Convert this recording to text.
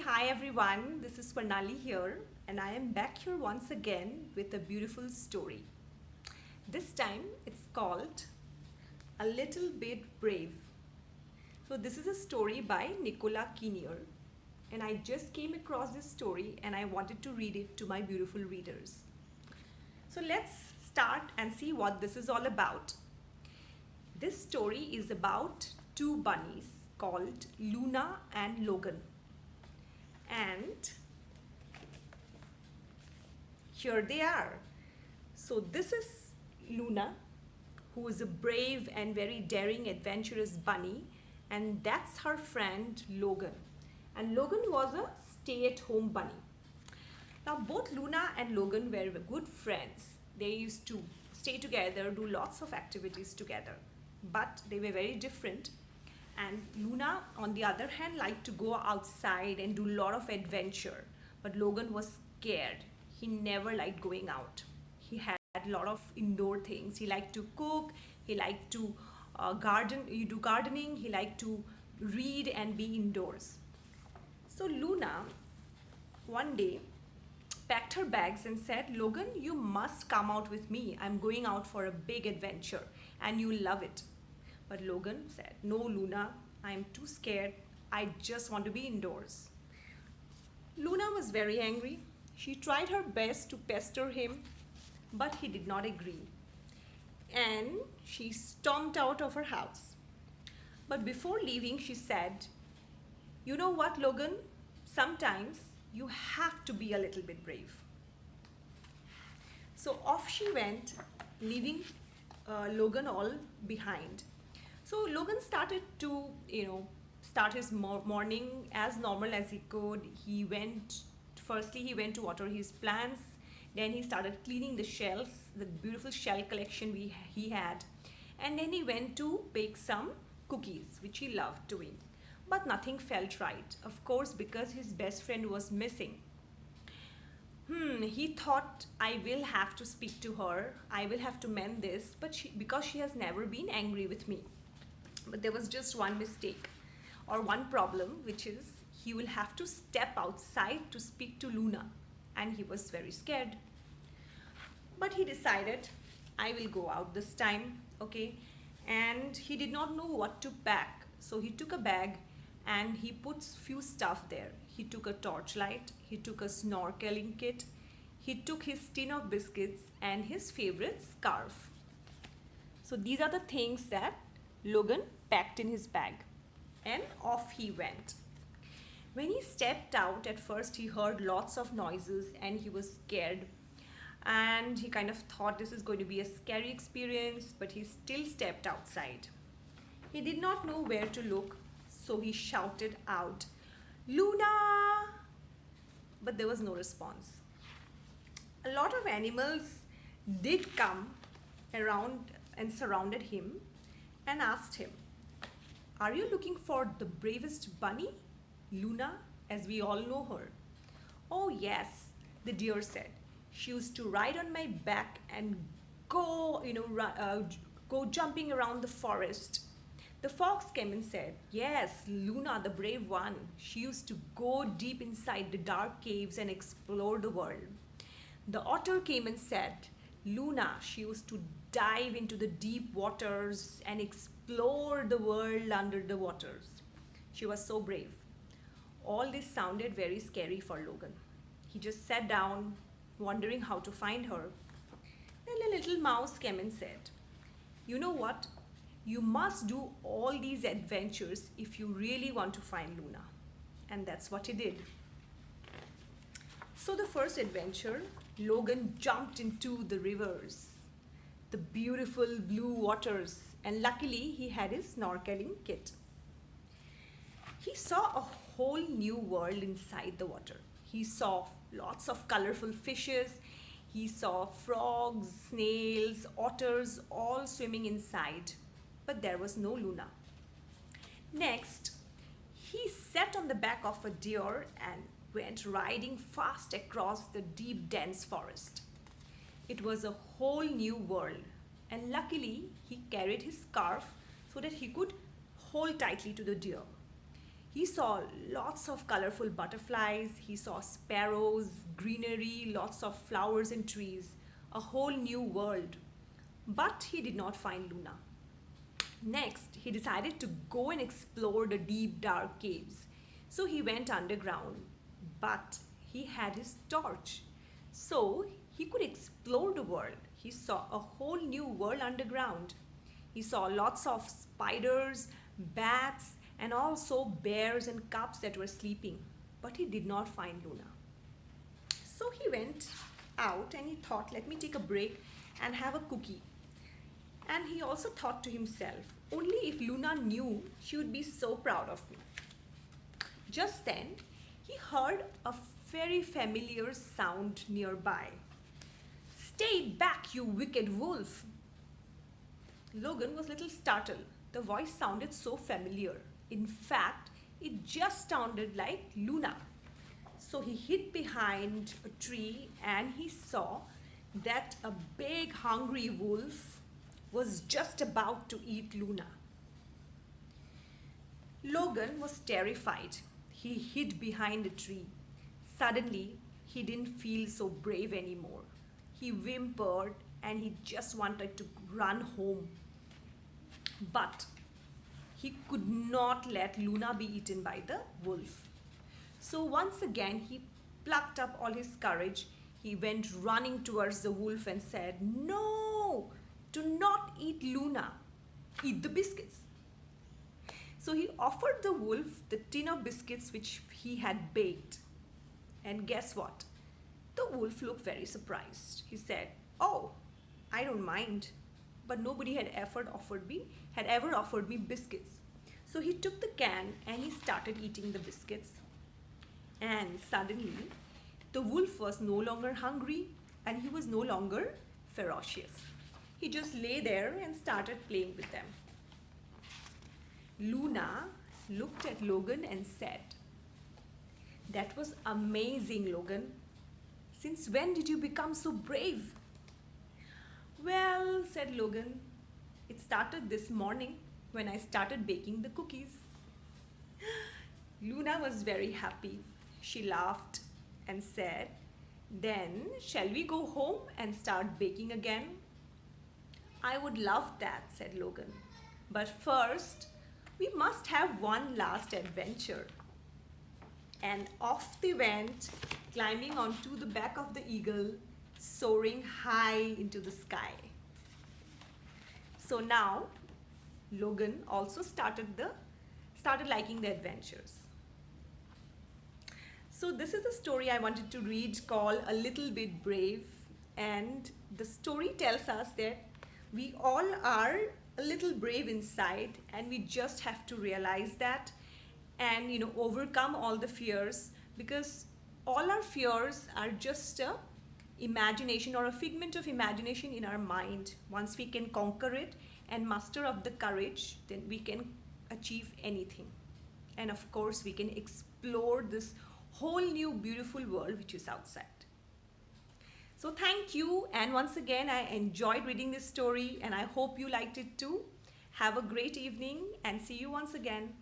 Hi everyone, this is Swarnali here, and I am back here once again with a beautiful story. This time it's called A Little Bit Brave. So, this is a story by Nicola Kinnear, and I just came across this story and I wanted to read it to my beautiful readers. So, let's start and see what this is all about. This story is about two bunnies called Luna and Logan. And here they are. So, this is Luna, who is a brave and very daring, adventurous bunny, and that's her friend Logan. And Logan was a stay at home bunny. Now, both Luna and Logan were good friends. They used to stay together, do lots of activities together, but they were very different. And Luna, on the other hand, liked to go outside and do a lot of adventure, but Logan was scared. He never liked going out. He had a lot of indoor things. He liked to cook, he liked to do gardening, he liked to read and be indoors. So Luna one day packed her bags and said, Logan, you must come out with me. I'm going out for a big adventure and you'll love it. But Logan said, no, Luna, I'm too scared. I just want to be indoors. Luna was very angry. She tried her best to pester him, but he did not agree. And she stormed out of her house. But before leaving, she said, you know what, Logan? Sometimes you have to be a little bit brave. So off she went, leaving Logan all behind. So Logan started to, start his morning as normal as he could. Firstly, he went to water his plants. Then he started cleaning the shells, the beautiful shell collection he had. And then he went to bake some cookies, which he loved doing. But nothing felt right, of course, because his best friend was missing. He thought, I will have to speak to her. I will have to mend this, because she has never been angry with me. But there was just one mistake or one problem, which is he will have to step outside to speak to Luna. And he was very scared. But he decided, I will go out this time, okay? And he did not know what to pack. So he took a bag and he put few stuff there. He took a torchlight, he took a snorkeling kit, he took his tin of biscuits and his favorite scarf. So these are the things that Logan packed in his bag, and off he went. When he stepped out, at first he heard lots of noises and he was scared, and he kind of thought this is going to be a scary experience, but he still stepped outside. He did not know where to look, so he shouted out, Luna! But there was no response. A lot of animals did come around and surrounded him and asked him, are you looking for the bravest bunny, Luna, as we all know her? Oh yes, the deer said. She used to ride on my back and go, go jumping around the forest. The fox came and said, yes, Luna, the brave one. She used to go deep inside the dark caves and explore the world. The otter came and said, Luna, she used to dive into the deep waters and explore the world under the waters. She was so brave. All this sounded very scary for Logan. He just sat down, wondering how to find her. Then a little mouse came and said, you know what? You must do all these adventures if you really want to find Luna. And that's what he did. So the first adventure, Logan jumped into the rivers, the beautiful blue waters, and luckily he had his snorkeling kit. He saw a whole new world inside the water. He saw lots of colorful fishes. He saw frogs, snails, otters, all swimming inside. But there was no Luna. Next, he sat on the back of a deer and went riding fast across the deep, dense forest. It was a whole new world, and luckily he carried his scarf so that he could hold tightly to the deer. He saw lots of colorful butterflies, he saw sparrows, greenery, lots of flowers and trees, a whole new world. But he did not find Luna. Next, he decided to go and explore the deep, dark caves. So he went underground, but he had his torch. So he could explore the world. He saw a whole new world underground. He saw lots of spiders, bats, and also bears and cubs that were sleeping. But he did not find Luna. So he went out and he thought, let me take a break and have a cookie. And he also thought to himself, only if Luna knew, she would be so proud of me. Just then, he heard a very familiar sound nearby. Stay back, you wicked wolf! Logan was a little startled. The voice sounded so familiar. In fact, it just sounded like Luna. So he hid behind a tree and he saw that a big hungry wolf was just about to eat Luna. Logan was terrified. He hid behind a tree. Suddenly, he didn't feel so brave anymore. He whimpered and he just wanted to run home. But he could not let Luna be eaten by the wolf. So once again, he plucked up all his courage. He went running towards the wolf and said, "No, do not eat Luna. Eat the biscuits." So he offered the wolf the tin of biscuits which he had baked. And guess what? The wolf looked very surprised. He said, "Oh, I don't mind." But nobody had ever offered me biscuits. So he took the can and he started eating the biscuits. And suddenly, the wolf was no longer hungry and he was no longer ferocious. He just lay there and started playing with them. Luna looked at Logan and said, "That was amazing, Logan. Since when did you become so brave?" "Well," said Logan, "it started this morning when I started baking the cookies." Luna was very happy. She laughed and said, "Then shall we go home and start baking again?" "I would love that," said Logan. "But first, we must have one last adventure." And off they went, climbing onto the back of the eagle, soaring high into the sky. So now, Logan also started liking the adventures. So this is a story I wanted to read called A Little Bit Brave, and the story tells us that we all are a little brave inside and we just have to realize that and overcome all the fears, because all our fears are just a imagination or a figment of imagination in our mind. Once we can conquer it and muster up the courage, then we can achieve anything. And of course, we can explore this whole new beautiful world which is outside. So thank you, and once again I enjoyed reading this story and I hope you liked it too. Have a great evening and see you once again.